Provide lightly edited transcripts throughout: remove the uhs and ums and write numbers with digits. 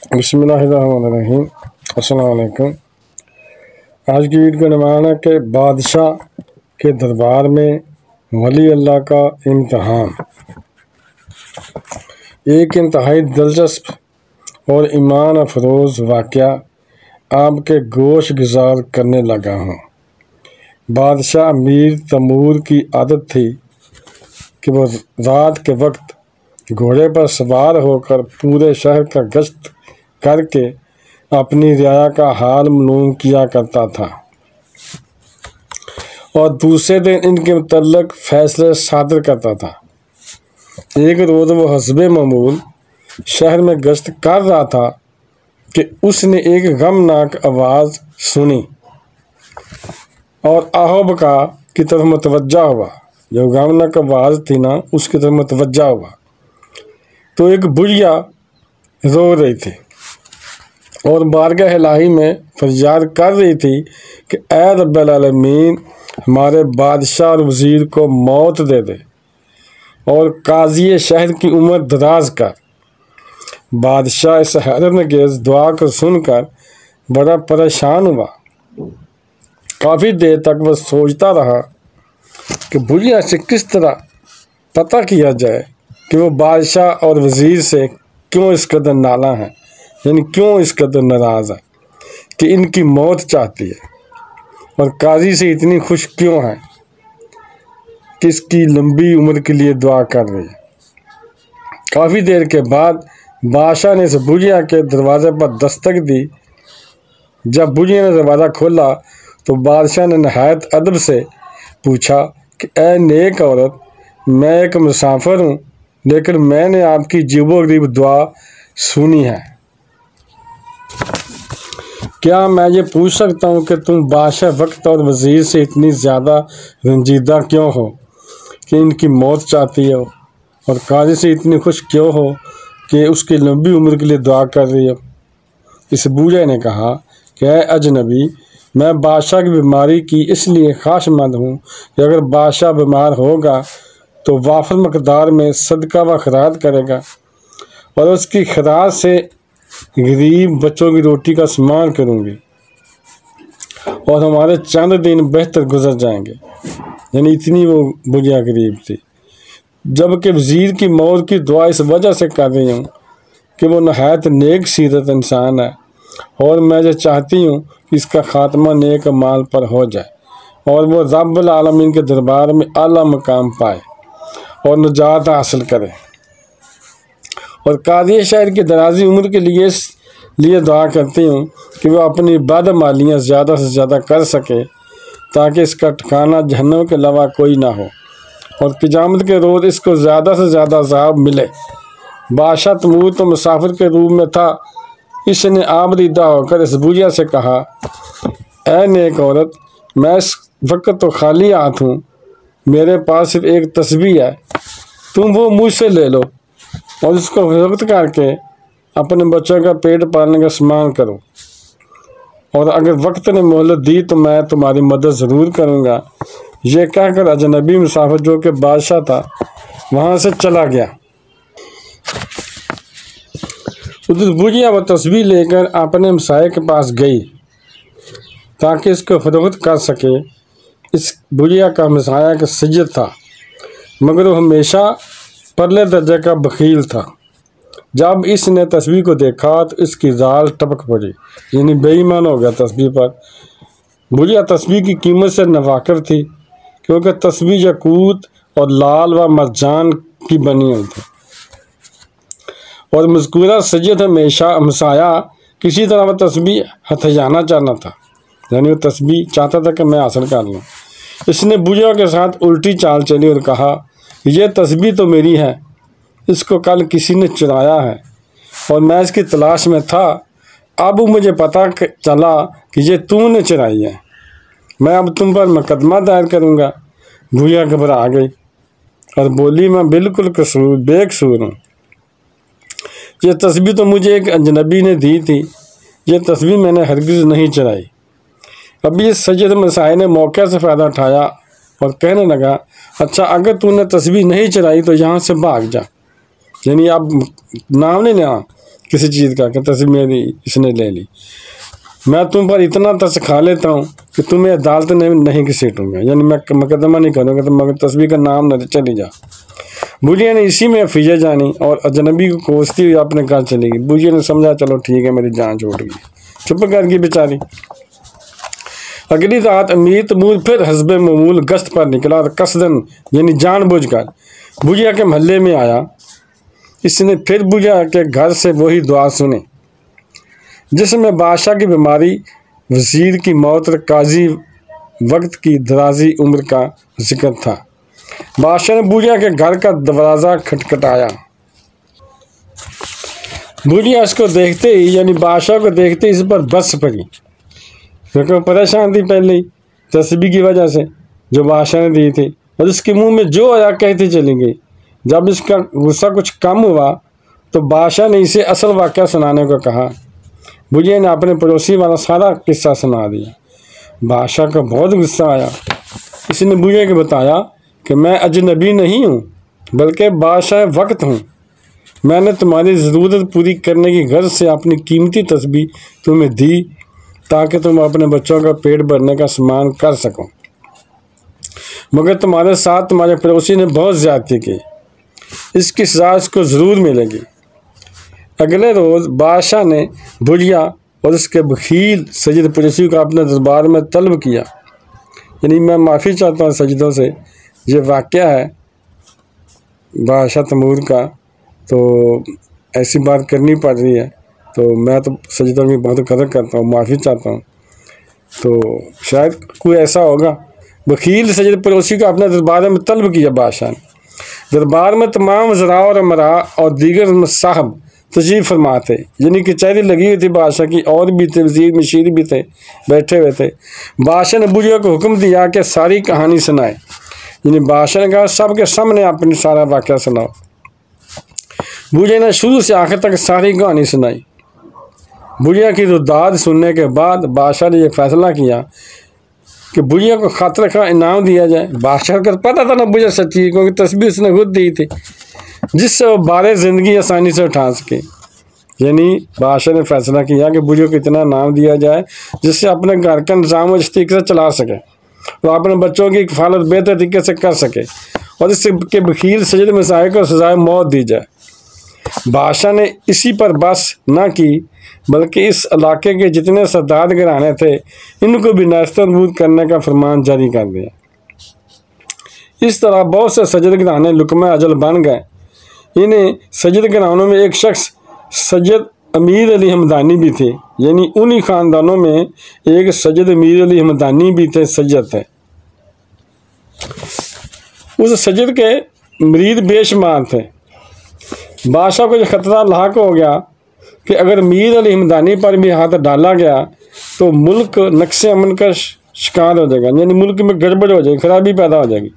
बिस्मिल्लाहिर्रहमानिर्रहीम। अस्सलाम वालेकुम। आज की वीडियो का नमाना के बादशाह के दरबार में वली अल्लाह का इम्तहान। एक इंतहाई दिलचस्प और ईमान अफरोज़ वाक़या आपके गोश गुजार करने लगा हूँ। बादशाह मीर तैमूर की आदत थी कि वो रात के वक्त घोड़े पर सवार होकर पूरे शहर का गश्त करके अपनी रियाया का हाल मालूम किया करता था और दूसरे दिन इनके मुतल्लिक़ फैसले सादर करता था। एक रोज़ वो हस्बे मामूल शहर में गश्त कर रहा था कि उसने एक गमनाक आवाज़ सुनी और आहोबका की तरफ मुतवज्जा हुआ। जो गमनाक आवाज़ थी ना, उसकी तरफ मुतवज्जा हुआ तो एक बुढ़िया रो रही थी और बारगाह इलाही में फरियाद कर रही थी कि ऐ रब्बुल आलमीन, हमारे बादशाह और वज़ीर को मौत दे दे और काज़ी शहर की उम्र दराज कर। बादशाह इस हैरतअंगेज़ दुआ को सुनकर बड़ा परेशान हुआ। काफ़ी देर तक वह सोचता रहा कि बुढ़िया से किस तरह पता किया जाए कि वो बादशाह और वज़ीर से क्यों इस कदर नाला है, यानी क्यों इस कदर नाराज़ है कि इनकी मौत चाहती है, और काजी से इतनी खुश क्यों है कि इसकी लंबी उम्र के लिए दुआ कर रही है। काफ़ी देर के बाद बादशाह ने इस बुढ़िया के दरवाज़े पर दस्तक दी। जब बुढ़िया ने दरवाज़ा खोला तो बादशाह ने नहायत अदब से पूछा कि ऐ नेक औरत, मैं एक मुसाफिर हूँ, लेकिन मैंने आपकी अजीबो-गरीब दुआ सुनी है। क्या मैं ये पूछ सकता हूँ कि तुम बादशाह वक्त और वज़ीर से इतनी ज़्यादा रंजीदा क्यों हो कि इनकी मौत चाहती हो, और काजी से इतनी खुश क्यों हो कि उसकी लंबी उम्र के लिए दुआ कर रही हो? इस बूढ़े ने कहा कि ऐ अजनबी, मैं बादशाह की बीमारी की इसलिए ख्वाहिशमंद हूँ कि अगर बादशाह बीमार होगा तो वाफर मकदार में सदका व खैरात करेगा और उसकी खैरात से गरीब बच्चों की रोटी का सामान करूँगी और हमारे चंद दिन बेहतर गुजर जाएंगे। यानी इतनी वो बुढ़िया गरीब थी। जबकि वज़ीर की मौत की दुआ इस वजह से कर रही हूँ कि वो नहायत नेक सीरत इंसान है और मैं जो चाहती हूँ कि इसका ख़ात्मा नेक माल पर हो जाए और वो रब्बुल आलमीन के दरबार में आला मकाम पाए और निजात हासिल करे, और काज़ी शहर की दराजी उम्र के लिए दुआ करती हूँ कि वह अपनी बदमालियाँ ज़्यादा से ज़्यादा कर सके ताकि इसका ठिकाना जहन्नम के अलावा कोई ना हो और क़यामत के रोज़ इसको ज़्यादा से ज़्यादा अज़ाब मिले। बादशाह तैमूर तो मुसाफिर के रूप में था। इसने आबदीदा होकर इस बुढ़िया से कहा, ऐ नेक औरत, मैं इस वक्त तो खाली हाथ हूँ, मेरे पास सिर्फ एक तस्बीह है, तुम वो मुझसे ले लो और उसको वक्त करके अपने बच्चों का पेट पालने का सामान करो, और अगर वक्त ने मोहलत दी तो मैं तुम्हारी मदद ज़रूर करूँगा। ये कहकर अजनबी मुसाफिर जो कि बादशाह था वहाँ से चला गया। उधर बुढ़िया वह तस्बीह लेकर अपने हमसाये के पास गई ताकि इसको फरोख्त कर सके। इस बुढ़िया का हमसाया का सैयद था, मगर वो हमेशा परले दर्जे का बखील था। जब इसने तस्बीह को देखा तो इसकी जाल टपक पड़ी, यानी बेईमान हो गया तस्बीह पर। बुढ़िया तस्बीह की कीमत से नावाकिफ थी क्योंकि तस्बीह यकूत और लाल व मरजान की बनी हुई थी और मज़कूरा सैयद हमेशा हमसाया किसी तरह वह तस्बीह हथियाना चाहना था, यानी वो तस्बीह चाहता था कि मैं हासिल कर लूँ। इसने बुढ़िया के साथ उल्टी चाल चली और कहा, यह तस्बीह तो मेरी है, इसको कल किसी ने चुराया है और मैं इसकी तलाश में था। अब मुझे पता चला कि ये तूने चुराई है, मैं अब तुम पर मुकदमा दायर करूँगा। बुढ़िया घबरा गई और बोली, मैं बिल्कुल बेकसूर हूँ, ये तस्बीह तो मुझे एक अजनबी ने दी थी, ये तस्बीह मैंने हरगिज़ नहीं चुराई। अभी इस सैयद मसाए ने मौके से फ़ायदा उठाया और कहने लगा, अच्छा अगर तूने तस्बीह नहीं चुराई तो यहाँ से भाग जा, यानी अब नाम नहीं लेना किसी चीज़ का कि तस्वीर मेरी इसने ले ली, मैं तुम पर इतना तरस खा लेता हूँ कि तुम्हें अदालत में नहीं घसीटूंगा, यानी मैं मुकदमा नहीं करूँगा, तो मगर तस्वीर का नाम न चली जा। बुढ़िया ने इसी में फिजा जानी और अजनबी को कोसती हुई अपने घर चली गई। बुढ़िया ने समझा चलो ठीक है, मेरी जान छूट गई, चुप कर गई बेचारी। अगली रात अमीर तमूर फिर हस्बे मामूल गश्त पर निकला और कसदन यानी जानबूझकर बुढ़िया के महल्ले में आया। इसने फिर बुढ़िया के घर से वही दुआ सुनी जिसमें बादशाह की बीमारी, वजीर की मौत और काजी वक्त की दराजी उम्र का जिक्र था। बादशाह ने बुढ़िया के घर का दरवाज़ा खटखटाया। बुढ़िया इसको देखते ही यानी बादशाह को देखते ही इस पर बस पड़ी, क्योंकि परेशान थी पहले ही तस्बीह की वजह से जो बादशाह ने दी थी, और इसके मुंह में जो आया कहती चली गई। जब इसका गुस्सा कुछ कम हुआ तो बादशाह ने इसे असल वाक़या सुनाने को कहा। बुढ़िया ने अपने पड़ोसी वाला सारा किस्सा सुना दिया। बादशाह का बहुत गुस्सा आया। इसने बुढ़िया को बताया कि मैं अजनबी नहीं हूँ बल्कि बादशाह वक्त हूँ। मैंने तुम्हारी ज़रूरत पूरी करने की गर्ज से अपनी कीमती तस्बीह तुम्हें दी ताकि तुम अपने बच्चों का पेट भरने का सामान कर सको, मगर तुम्हारे साथ तुम्हारे पड़ोसी ने बहुत ज़्यादती की, इसकी सज़ा इसको ज़रूर मिलेगी। अगले रोज़ बादशाह ने बुढ़िया और उसके वकील सैयद पड़ोसी को अपने दरबार में तलब किया। यानी मैं माफ़ी चाहता हूँ सजदों से, ये वाक़या है बादशाह तैमूर का, तो ऐसी बात करनी पड़ रही है, तो मैं तो सजदों की बहुत कदर करता हूँ, माफ़ी चाहता हूँ। तो शायद कोई ऐसा होगा। वकील सैयद पड़ोसी को अपने दरबार में तलब किया। बादशाह ने दरबार में तमाम वज़रा और अमरा और दीगर साहब तशरीफ़ फरमा थे, यानी कचहरी लगी हुई थी बादशाह की, और भी थे, वज़ीर मशीर भी थे, बैठे हुए थे। बादशाह ने बुढ़िया को हुक्म दिया कि सारी कहानी सुनाए। यानी बादशाह ने कहा सबके सामने अपनी सारा वाक़या सुनाओ। बुढ़िया ने शुरू से आखिर तक सारी कहानी सुनाई। बुढ़िया की रुदाद सुनने के बाद बादशाह ने यह फैसला किया कि बुढ़िया को खातिर का इनाम दिया जाए। बादशाह को पता था ना बुढ़िया सच्ची है, क्योंकि तस्बीह उसने खुद दी थी, जिससे वो बारे ज़िंदगी आसानी से उठा सके। यानी बादशाह ने फैसला किया कि बुढ़िया को इतना इनाम दिया जाए जिससे अपने घर का निज़ाम अच्छी तरीके से चला सके और अपने बच्चों की हिफाजत बेहतर तरीके से कर सके, और इससे के वकील सैयद मसाइक को सजाए मौत दी जाए। बादशाह ने इसी पर बस न की बल्कि इस इलाके के जितने सरदार घराने थे इनको भी नेस्तनाबूद करने का फरमान जारी कर दिया। इस तरह बहुत से सजद घराने लुकमा अजल बन गए। इन्हें सजद घरानों में एक शख्स सैयद अमीर अली हमदानी भी थे, यानी उन्हीं ख़ानदानों में एक सैयद अमीर अली हमदानी भी थे, सैयद थे। उस सैयद के मुरीद बेशुमार थे। बादशाह को यह ख़तरा लाक हो गया कि अगर मीर अली हमदानी पर भी हाथ डाला गया तो मुल्क नक्शे अमन का शिकार हो जाएगा, यानी मुल्क में गड़बड़ हो जाएगी, खराबी पैदा हो जाएगी,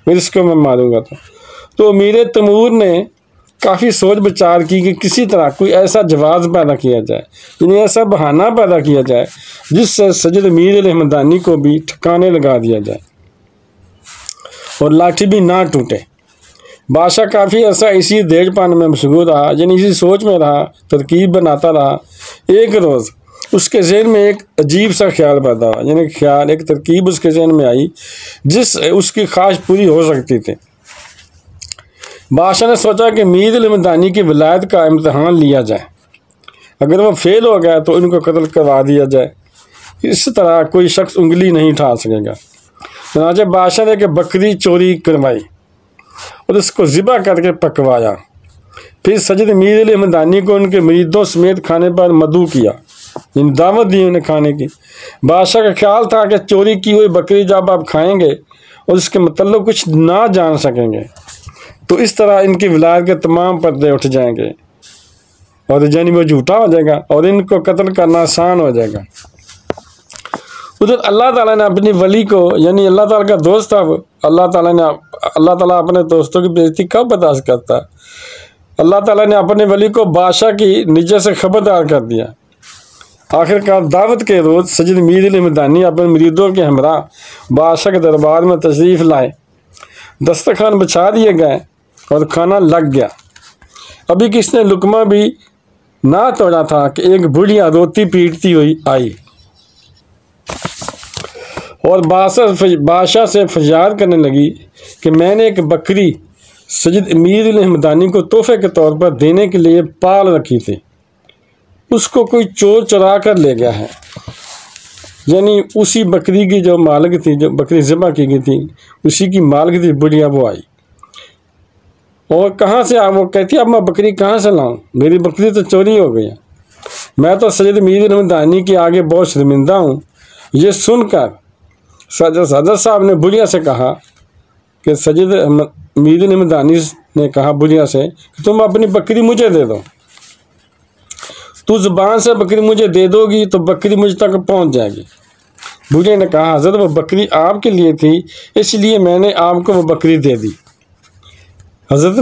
फिर इसको मैं मारूंगा। तो अमीर तैमूर ने काफ़ी सोच विचार की कि किसी तरह कोई ऐसा जवाब पैदा किया जाए, यानी ऐसा बहाना पैदा किया जाए जिससे सैयद अमीर अली हमदानी को भी ठिकाने लगा दिया जाए और लाठी भी ना टूटे। बादशाह काफ़ी अर्सा इसी देजपान में मशगूल रहा, यानी इसी सोच में रहा, तरकीब बनाता रहा। एक रोज़ उसके जहन में एक अजीब सा ख्याल पैदा हुआ, यानी ख्याल एक तरकीब उसके जहन में आई जिस उसकी ख्वाहिश पूरी हो सकती थी। बादशाह ने सोचा कि मीर अली हमदानी की विलायत का इम्तहान लिया जाए, अगर वो फेल हो गया तो इनको कत्ल करवा दिया जाए, इस तरह कोई शख्स उंगली नहीं उठा सकेगा। चनाचे बादशाह ने एक बकरी चोरी करवाई और उसको ज़िबा करके पकवाया। फिर सैयद अमीर अली हमदानी को उनके मुरीदों समेत खाने पर मदऊ किया, इन दावत दी उन्हें खाने की। बादशाह का ख्याल था कि चोरी की हुई बकरी जब आप खाएंगे और इसके मतलब कुछ ना जान सकेंगे तो इस तरह इनकी विलायत के तमाम पर्दे उठ जाएंगे और यानी वो झूठा हो जाएगा और इनको कत्ल करना आसान हो जाएगा। उधर अल्लाह ताला ने अपनी वली को, यानी अल्लाह ताला का दोस्त था वो, अल्लाह ताला अपने दोस्तों की बेइज्जती कब बर्दाश्त करता है। अल्लाह ताला ने अपने वली को बादशाह की निजत से खबरदार कर दिया। आखिरकार दावत के रोज़ सैयद अमीर अली हमदानी अपने मुरीदों के हमरा बादशाह के दरबार में तशरीफ़ लाए। दस्तरखान बिछा दिए गए और खाना लग गया। अभी किसने लुकमा भी ना तोड़ा था कि एक बुढ़िया रोती पीटती हुई आई और बादशाह से फरियाद करने लगी कि मैंने एक बकरी सैयद अमीरुल हमदानी को तोहफे के तौर पर देने के लिए पाल रखी थी, उसको कोई चोर चुरा कर ले गया है। यानी उसी बकरी की जो मालिक थी, जो बकरी ज़िबा की गई थी, उसी की मालिक थी बुढ़िया, वो आई और कहाँ से आ, वो कहती अब मैं बकरी कहाँ से लाऊं, मेरी बकरी तो चोरी हो गई है। मैं तो सैयद अमीरुल हमदानी के आगे बहुत शर्मिंदा हूँ। ये सुनकर सदर साहब ने बुढ़िया से कहा कि सैयद अमीरुल हमदानी ने कहा बुढ़िया से कि तुम अपनी बकरी मुझे दे दो, तू ज़ुबान से बकरी मुझे दे दोगी तो बकरी मुझ तक पहुंच जाएगी। बुढ़िया ने कहा हज़रत वो बकरी आपके लिए थी, इसलिए मैंने आपको वो बकरी दे दी। हज़रत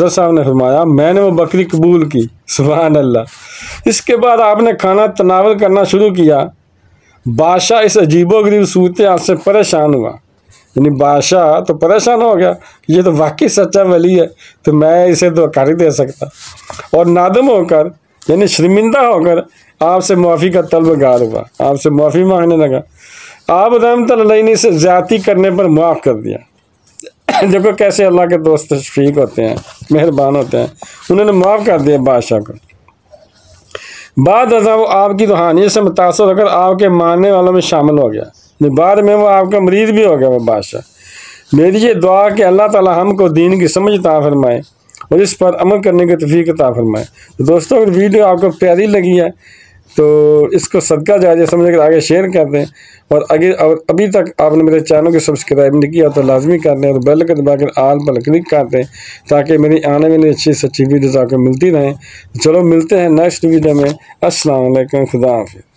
साहब ने फरमाया मैंने वो बकरी कबूल की। सुभान अल्लाह। इसके बाद आपने खाना तनावल करना शुरू किया। बादशाह इस अजीबोगरीब सूरत हाल से परेशान हुआ, यानी बादशाह तो परेशान हो गया, ये तो वाकई सच्चा वली है, तो मैं इसे धोखा नहीं दे सकता, और नादम होकर यानी शर्मिंदा होकर आपसे माफ़ी का तलबगार हुआ, आपसे माफ़ी मांगने लगा। आप रहमतुल्लाह अलैहि ने इसे ज़्यादती करने पर माफ़ कर दिया। देखो कैसे अल्लाह के दोस्त शफीक होते हैं, मेहरबान होते हैं। उन्होंने माफ़ कर दिया बादशाह को। बाद वो आपकी रूहानियत से मुतासर होकर आपके मानने वालों में शामिल हो गया, बाद में वो आपका मरीद भी हो गया वो बादशाह। मेरी ये दुआ कि अल्लाह ताला हमको दीन की समझ अता फरमाए और इस पर अमल करने की तौफीक अता फरमाए। तो दोस्तों अगर वीडियो आपको प्यारी लगी है तो इसको सदका जारिया समझ कर आगे शेयर कर दें, और अभी तक आपने मेरे चैनल को सब्सक्राइब नहीं किया तो लाजमी कर दें और बेल को दबा कर आल पर क्लिक कर दें ताकि मेरी आने वाली अच्छी से अच्छी वीडियोज़ आपको मिलती रहें। चलो मिलते हैं नेक्स्ट वीडियो में। अस्सलाम वालेकुम, खुदा हाफिज़।